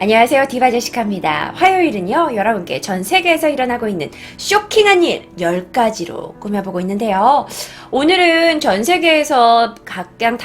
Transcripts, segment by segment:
안녕하세요. 디바 제시카입니다. 화요일은요, 여러분께 전 세계에서 일어나고 있는 쇼킹한 일 10가지로 꾸며보고 있는데요. 오늘은 전 세계에서 각각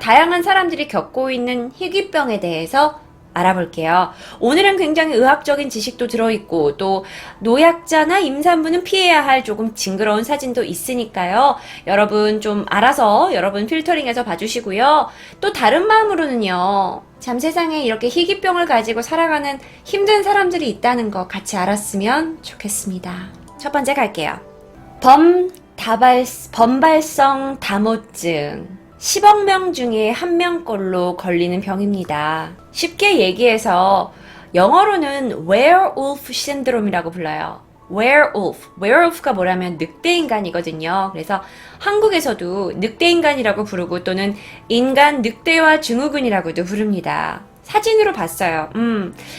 다양한 사람들이 겪고 있는 희귀병에 대해서 알아볼게요. 오늘은 굉장히 의학적인 지식도 들어있고 또 노약자나 임산부는 피해야 할 조금 징그러운 사진도 있으니까요. 여러분 좀 알아서 여러분 필터링해서 봐주시고요. 또 다른 마음으로는요. 참 세상에 이렇게 희귀병을 가지고 살아가는 힘든 사람들이 있다는 거 같이 알았으면 좋겠습니다. 첫 번째 갈게요. 범발성 다모증. 10억 명 중에 1명꼴로 걸리는 병입니다. 쉽게 얘기해서 영어로는 werewolf 신드롬이라고 불러요. werewolf가 뭐라면 늑대인간이거든요. 그래서 한국에서도 늑대인간이라고 부르고 또는 인간 늑대와 증후군이라고도 부릅니다. 사진으로 봤어요.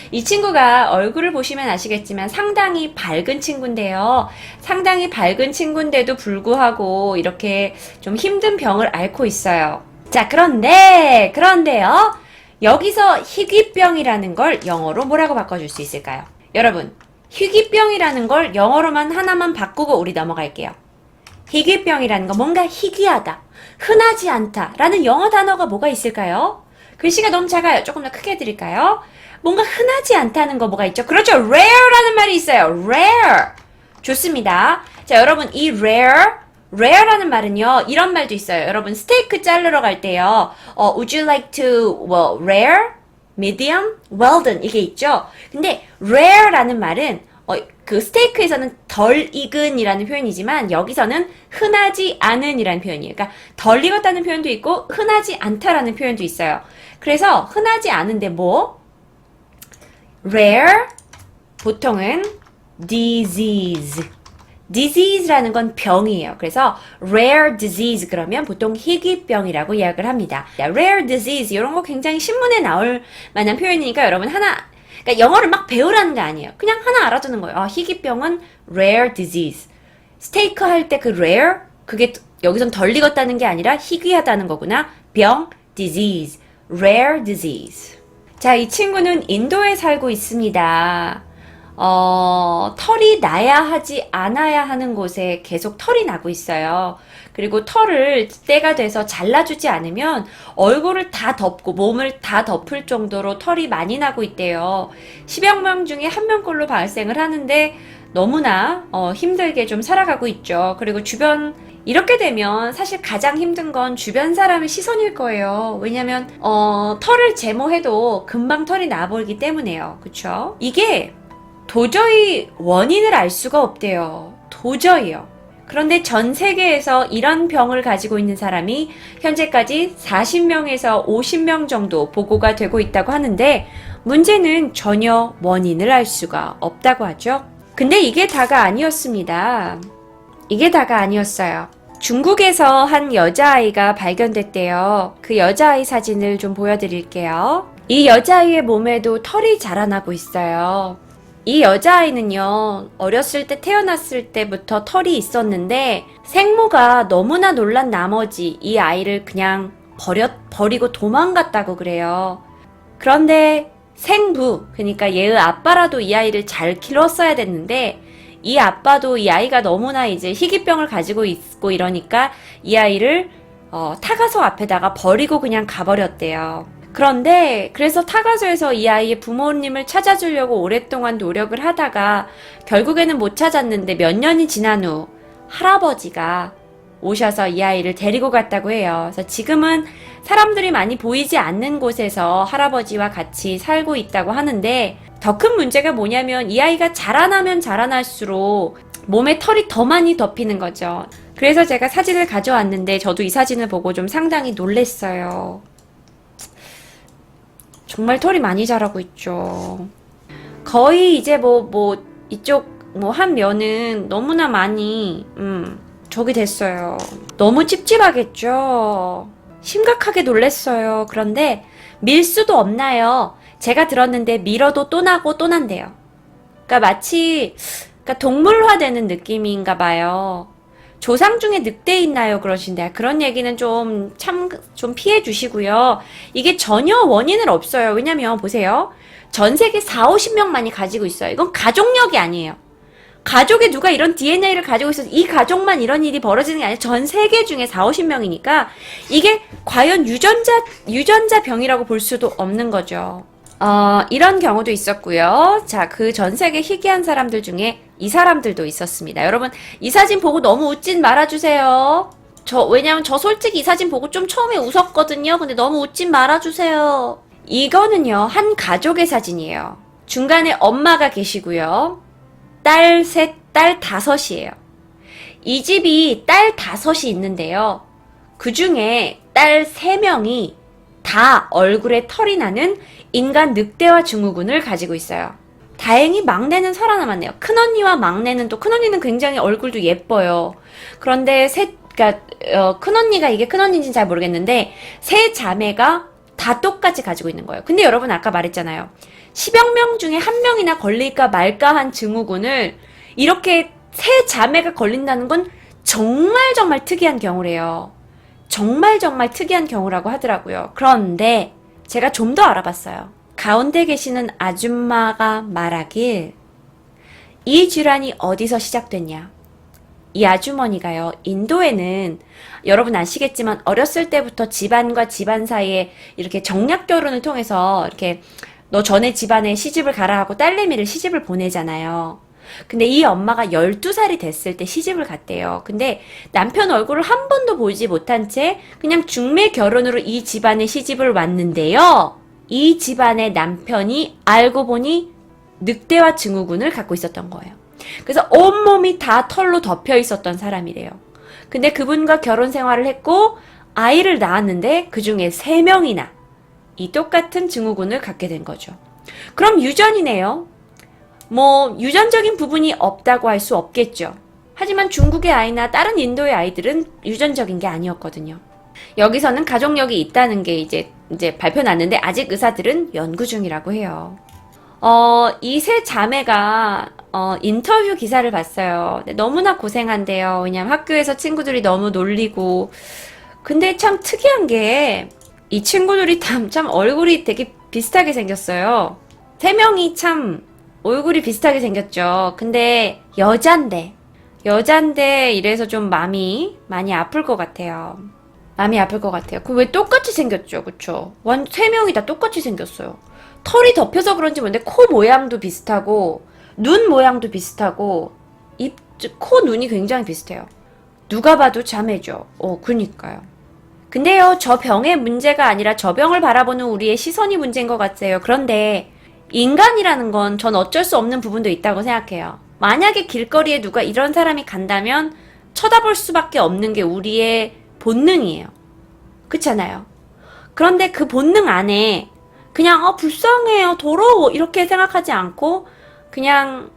이 친구가 얼굴을 보시면 아시겠지만 상당히 밝은 친구인데요. 상당히 밝은 친구인데도 불구하고 이렇게 좀 힘든 병을 앓고 있어요. 자, 그런데요. 여기서 희귀병이라는 걸 영어로 뭐라고 바꿔줄 수 있을까요? 여러분, 희귀병이라는 걸 영어로만 하나만 바꾸고 우리 넘어갈게요. 희귀병이라는 거 뭔가 희귀하다, 흔하지 않다 라는 영어 단어가 뭐가 있을까요? 글씨가 너무 작아요. 조금 더 크게 해드릴까요? 뭔가 흔하지 않다는 거 뭐가 있죠? 그렇죠. rare라는 말이 있어요. rare. 좋습니다. 자, 여러분 이 rare라는 말은요. 이런 말도 있어요. 여러분 스테이크 자르러 갈 때요. would you like to, rare? medium? well done. 이게 있죠. 근데 rare라는 말은 그 스테이크에서는 덜 익은이라는 표현이지만 여기서는 흔하지 않은이라는 표현이에요. 그러니까 덜 익었다는 표현도 있고 흔하지 않다라는 표현도 있어요. 그래서 흔하지 않은데 뭐? rare 보통은 disease라는 건 병이에요. 그래서 rare disease 그러면 보통 희귀병이라고 이야기를 합니다. rare disease 이런 거 굉장히 신문에 나올 만한 표현이니까 여러분 그러니까 영어를 막 배우라는 게 아니에요. 그냥 하나 알아두는 거예요. 희귀병은 rare disease. 스테이크 할 때 그 rare 그게 여기선 덜 익었다는 게 아니라 희귀하다는 거구나. 병 disease. rare disease. 자, 이 친구는 인도에 살고 있습니다. 털이 나야 하지 않아야 하는 곳에 계속 털이 나고 있어요. 그리고 털을 때가 돼서 잘라주지 않으면 얼굴을 다 덮고 몸을 다 덮을 정도로 털이 많이 나고 있대요. 10여 명 중에 1명꼴로 발생을 하는데 너무나 힘들게 좀 살아가고 있죠. 그리고 이렇게 되면 사실 가장 힘든 건 주변 사람의 시선일 거예요. 왜냐면 털을 제모해도 금방 털이 나버리기 때문에요. 그쵸? 이게 도저히 원인을 알 수가 없대요. 도저히요. 그런데 전 세계에서 이런 병을 가지고 있는 사람이 현재까지 40명에서 50명 정도 보고가 되고 있다고 하는데 문제는 전혀 원인을 알 수가 없다고 하죠. 근데 이게 다가 아니었습니다. 이게 다가 아니었어요. 중국에서 한 여자아이가 발견됐대요. 그 여자아이 사진을 좀 보여드릴게요. 이 여자아이의 몸에도 털이 자라나고 있어요. 이 여자아이는요, 어렸을 때 태어났을 때부터 털이 있었는데 생모가 너무나 놀란 나머지 이 아이를 그냥 버리고 도망갔다고 그래요. 그런데 생부, 그러니까 얘의 아빠라도 이 아이를 잘 키웠어야 됐는데 이 아빠도 이 아이가 너무나 이제 희귀병을 가지고 있고 이러니까 이 아이를 타가소 앞에다가 버리고 그냥 가버렸대요. 그런데 그래서 타가소에서 이 아이의 부모님을 찾아주려고 오랫동안 노력을 하다가 결국에는 못 찾았는데 몇 년이 지난 후 할아버지가 오셔서 이 아이를 데리고 갔다고 해요. 그래서 지금은 사람들이 많이 보이지 않는 곳에서 할아버지와 같이 살고 있다고 하는데 더 큰 문제가 뭐냐면 이 아이가 자라나면 자라날수록 몸에 털이 더 많이 덮이는 거죠. 그래서 제가 사진을 가져왔는데 저도 이 사진을 보고 좀 상당히 놀랬어요. 정말 털이 많이 자라고 있죠. 거의 이제 이쪽 한 면은 너무나 많이 저기 됐어요. 너무 찝찝하겠죠. 심각하게 놀랬어요. 그런데 밀 수도 없나요? 제가 들었는데 밀어도 또 나고 또 난대요. 그러니까 마치 동물화되는 느낌인가 봐요. 조상 중에 늑대 있나요? 그러신데 그런 얘기는 좀 피해 주시고요. 이게 전혀 원인은 없어요. 왜냐면 보세요. 전 세계 4, 50명만이 가지고 있어요. 이건 가족력이 아니에요. 가족에 누가 이런 DNA를 가지고 있어서 이 가족만 이런 일이 벌어지는 게 아니라 전 세계 중에 4, 50명이니까 이게 과연 유전자 병이라고 볼 수도 없는 거죠. 이런 경우도 있었고요. 자, 그 전 세계 희귀한 사람들 중에 이 사람들도 있었습니다. 여러분, 이 사진 보고 너무 웃진 말아주세요. 왜냐면 저 솔직히 이 사진 보고 좀 처음에 웃었거든요. 근데 너무 웃진 말아주세요. 이거는요, 한 가족의 사진이에요. 중간에 엄마가 계시고요. 딸 셋, 딸 다섯이에요. 이 집이 딸 다섯이 있는데요. 그 중에 딸 3명이 다 얼굴에 털이 나는 인간 늑대와 증후군을 가지고 있어요. 다행히 막내는 살아남았네요. 큰언니와 막내는 또 큰언니는 굉장히 얼굴도 예뻐요. 그런데 큰언니가 이게 큰언니인지는 잘 모르겠는데 세 자매가 다 똑같이 가지고 있는 거예요. 근데 여러분 아까 말했잖아요. 10여 명 중에 한 명이나 걸릴까 말까 한 증후군을 이렇게 세 자매가 걸린다는 건 정말 특이한 경우래요. 정말 특이한 경우라고 하더라고요. 그런데 제가 좀 더 알아봤어요. 가운데 계시는 아줌마가 말하길 이 질환이 어디서 시작됐냐? 이 아주머니가요. 인도에는 여러분 아시겠지만 어렸을 때부터 집안과 집안 사이에 이렇게 정략 결혼을 통해서 이렇게 너 전에 집안에 시집을 가라 하고 딸내미를 시집을 보내잖아요. 근데 이 엄마가 12살이 됐을 때 시집을 갔대요. 근데 남편 얼굴을 한 번도 보지 못한 채 그냥 중매 결혼으로 이 집안에 시집을 왔는데요. 이 집안의 남편이 알고 보니 늑대와 증후군을 갖고 있었던 거예요. 그래서 온몸이 다 털로 덮여 있었던 사람이래요. 근데 그분과 결혼 생활을 했고 아이를 낳았는데 그 중에 3명이나 이 똑같은 증후군을 갖게 된 거죠. 그럼 유전이네요. 유전적인 부분이 없다고 할 수 없겠죠. 하지만 중국의 아이나 다른 인도의 아이들은 유전적인 게 아니었거든요. 여기서는 가족력이 있다는 게 이제 발표 났는데 아직 의사들은 연구 중이라고 해요. 이 세 자매가 인터뷰 기사를 봤어요. 너무나 고생한대요. 왜냐면 학교에서 친구들이 너무 놀리고. 근데 참 특이한 게 이 친구들이 참 얼굴이 되게 비슷하게 생겼어요. 3명이 참 얼굴이 비슷하게 생겼죠. 근데 여잔데 이래서 좀 마음이 많이 아플 것 같아요. 마음이 아플 것 같아요. 왜 똑같이 생겼죠, 그쵸? 3명이 다 똑같이 생겼어요. 털이 덮여서 그런지 뭔데 코 모양도 비슷하고 눈 모양도 비슷하고 코 눈이 굉장히 비슷해요. 누가 봐도 자매죠. 그니까요. 근데요, 저 병의 문제가 아니라 저 병을 바라보는 우리의 시선이 문제인 것 같아요. 그런데 인간이라는 건 전 어쩔 수 없는 부분도 있다고 생각해요. 만약에 길거리에 누가 이런 사람이 간다면 쳐다볼 수밖에 없는 게 우리의 본능이에요. 그렇잖아요. 그런데 그 본능 안에 그냥 불쌍해요, 더러워 이렇게 생각하지 않고 그냥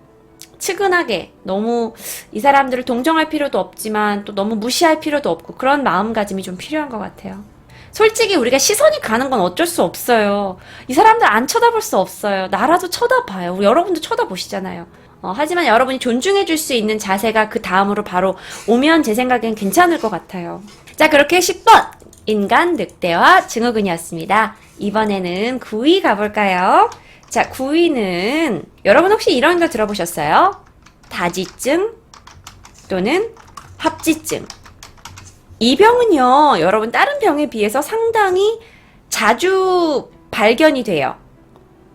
측은하게 너무 이 사람들을 동정할 필요도 없지만 또 너무 무시할 필요도 없고 그런 마음가짐이 좀 필요한 것 같아요. 솔직히 우리가 시선이 가는 건 어쩔 수 없어요. 이 사람들 안 쳐다볼 수 없어요. 나라도 쳐다봐요. 우리 여러분도 쳐다보시잖아요. 하지만 여러분이 존중해 줄 수 있는 자세가 그 다음으로 바로 오면 제 생각엔 괜찮을 것 같아요. 자, 그렇게 10번 인간 늑대와 증후군이었습니다. 이번에는 9위 가볼까요? 자, 9위는 여러분 혹시 이런 거 들어보셨어요? 다지증 또는 합지증. 이 병은요, 여러분 다른 병에 비해서 상당히 자주 발견이 돼요.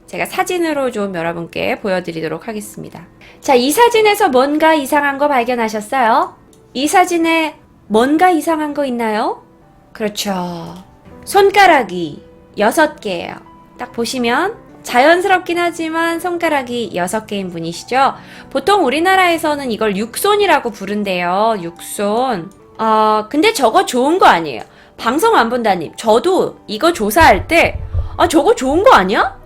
제가 사진으로 좀 여러분께 보여드리도록 하겠습니다. 자, 이 사진에서 뭔가 이상한 거 발견하셨어요? 이 사진에 뭔가 이상한 거 있나요? 그렇죠. 손가락이 6개예요. 딱 보시면 자연스럽긴 하지만 손가락이 6개인 분이시죠? 보통 우리나라에서는 이걸 육손이라고 부른대요. 육손. 근데 저거 좋은 거 아니에요. 방송 안 본다님, 저도 이거 조사할 때 저거 좋은 거 아니야?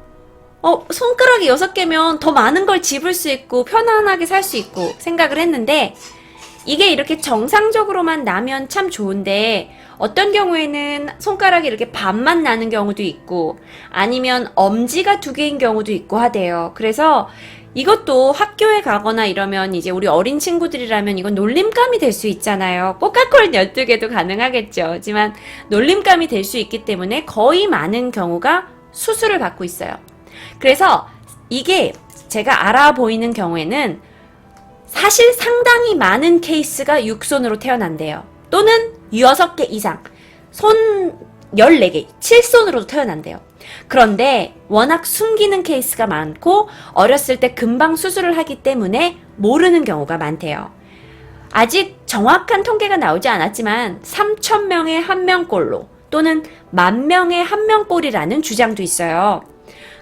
손가락이 6개면 더 많은 걸 집을 수 있고 편안하게 살 수 있고 생각을 했는데 이게 이렇게 정상적으로만 나면 참 좋은데 어떤 경우에는 손가락이 이렇게 반만 나는 경우도 있고 아니면 엄지가 2개인 경우도 있고 하대요. 그래서 이것도 학교에 가거나 이러면 이제 우리 어린 친구들이라면 이건 놀림감이 될 수 있잖아요. 꼬깔콜 12개도 가능하겠죠. 하지만 놀림감이 될 수 있기 때문에 거의 많은 경우가 수술을 받고 있어요. 그래서 이게 제가 알아보이는 경우에는 사실 상당히 많은 케이스가 6손으로 태어난대요. 또는 6개 이상, 손 14개, 7손으로도 태어난대요. 그런데 워낙 숨기는 케이스가 많고 어렸을 때 금방 수술을 하기 때문에 모르는 경우가 많대요. 아직 정확한 통계가 나오지 않았지만 3,000명에 1명꼴로 또는 10,000명에 1명꼴이라는 주장도 있어요.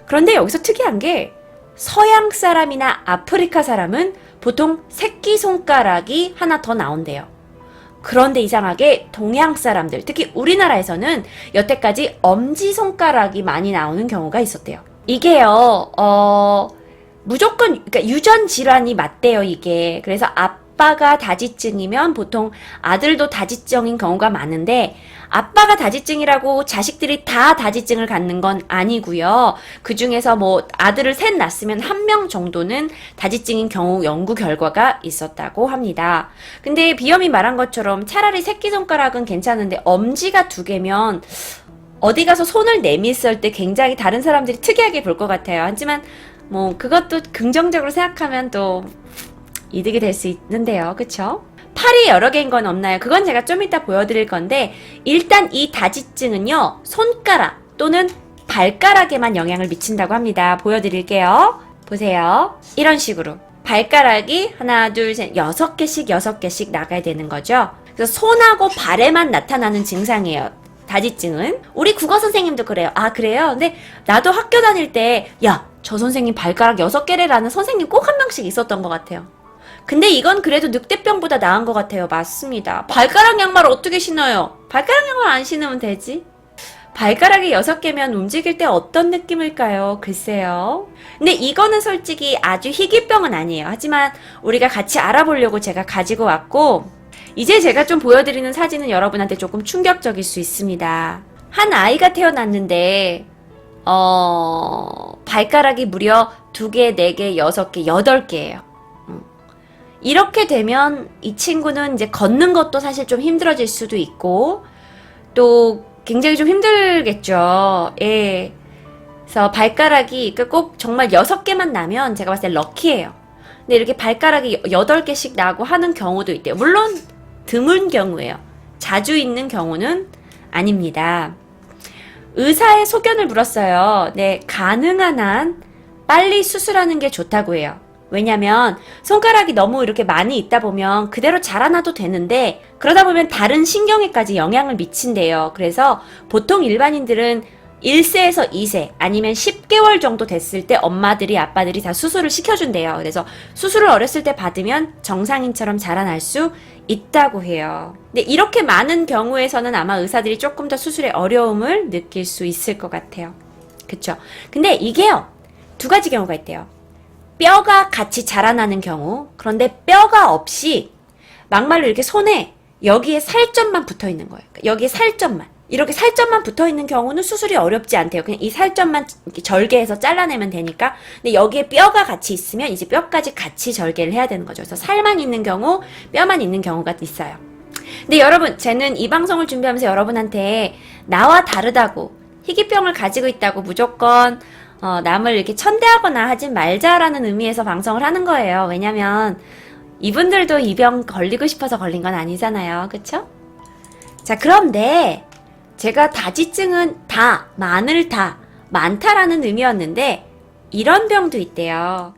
그런데 여기서 특이한 게 서양 사람이나 아프리카 사람은 보통 새끼손가락이 하나 더 나온대요. 그런데 이상하게 동양 사람들, 특히 우리나라에서는 여태까지 엄지손가락이 많이 나오는 경우가 있었대요. 이게요, 무조건, 그러니까 유전 질환이 맞대요, 이게. 그래서 아빠가 다지증이면 보통 아들도 다지증인 경우가 많은데, 아빠가 다지증이라고 자식들이 다 다지증을 갖는 건 아니고요. 그 중에서 뭐 아들을 셋 낳았으면 1명 정도는 다지증인 경우 연구 결과가 있었다고 합니다. 근데 비염이 말한 것처럼 차라리 새끼손가락은 괜찮은데 엄지가 2개면 어디 가서 손을 내밀었을 때 굉장히 다른 사람들이 특이하게 볼 것 같아요. 하지만 뭐 그것도 긍정적으로 생각하면 또 이득이 될 수 있는데요. 그쵸? 팔이 여러 개인 건 없나요? 그건 제가 좀 이따 보여드릴 건데 일단 이 다지증은요. 손가락 또는 발가락에만 영향을 미친다고 합니다. 보여드릴게요. 보세요. 이런 식으로 발가락이 하나, 둘, 셋, 6개씩 나가야 되는 거죠. 그래서 손하고 발에만 나타나는 증상이에요. 다지증은. 우리 국어 선생님도 그래요. 아, 그래요? 근데 나도 학교 다닐 때 야, 저 선생님 발가락 6개래라는 선생님 꼭 한 명씩 있었던 것 같아요. 근데 이건 그래도 늑대병보다 나은 것 같아요. 맞습니다. 발가락 양말 어떻게 신어요? 발가락 양말 안 신으면 되지. 발가락이 6개면 움직일 때 어떤 느낌일까요? 글쎄요. 근데 이거는 솔직히 아주 희귀병은 아니에요. 하지만 우리가 같이 알아보려고 제가 가지고 왔고 이제 제가 좀 보여드리는 사진은 여러분한테 조금 충격적일 수 있습니다. 한 아이가 태어났는데 발가락이 무려 2개, 4개, 6개, 8개예요. 이렇게 되면 이 친구는 이제 걷는 것도 사실 좀 힘들어질 수도 있고 또 굉장히 좀 힘들겠죠. 예. 그래서 발가락이 꼭 정말 6개만 나면 제가 봤을 때 럭키예요. 근데 이렇게 발가락이 8개씩 나고 하는 경우도 있대요. 물론 드문 경우예요. 자주 있는 경우는 아닙니다. 의사의 소견을 물었어요. 네, 가능한 한 빨리 수술하는 게 좋다고 해요. 왜냐면 손가락이 너무 이렇게 많이 있다 보면 그대로 자라나도 되는데 그러다 보면 다른 신경에까지 영향을 미친대요. 그래서 보통 일반인들은 1세에서 2세 아니면 10개월 정도 됐을 때 엄마들이 아빠들이 다 수술을 시켜준대요. 그래서 수술을 어렸을 때 받으면 정상인처럼 자라날 수 있다고 해요. 근데 이렇게 많은 경우에서는 아마 의사들이 조금 더 수술에 어려움을 느낄 수 있을 것 같아요. 그쵸? 근데 이게요 2가지 경우가 있대요. 뼈가 같이 자라나는 경우, 그런데 뼈가 없이 막말로 이렇게 손에 여기에 살점만 붙어 있는 거예요. 여기에 살점만. 이렇게 살점만 붙어 있는 경우는 수술이 어렵지 않대요. 그냥 이 살점만 절개해서 잘라내면 되니까. 근데 여기에 뼈가 같이 있으면 이제 뼈까지 같이 절개를 해야 되는 거죠. 그래서 살만 있는 경우, 뼈만 있는 경우가 있어요. 근데 여러분, 쟤는 이 방송을 준비하면서 여러분한테 나와 다르다고, 희귀병을 가지고 있다고 무조건 남을 이렇게 천대하거나 하지 말자라는 의미에서 방송을 하는 거예요. 왜냐면 이분들도 이 병 걸리고 싶어서 걸린 건 아니잖아요. 그쵸? 자, 그런데 제가 다지증은 많다라는 의미였는데 이런 병도 있대요.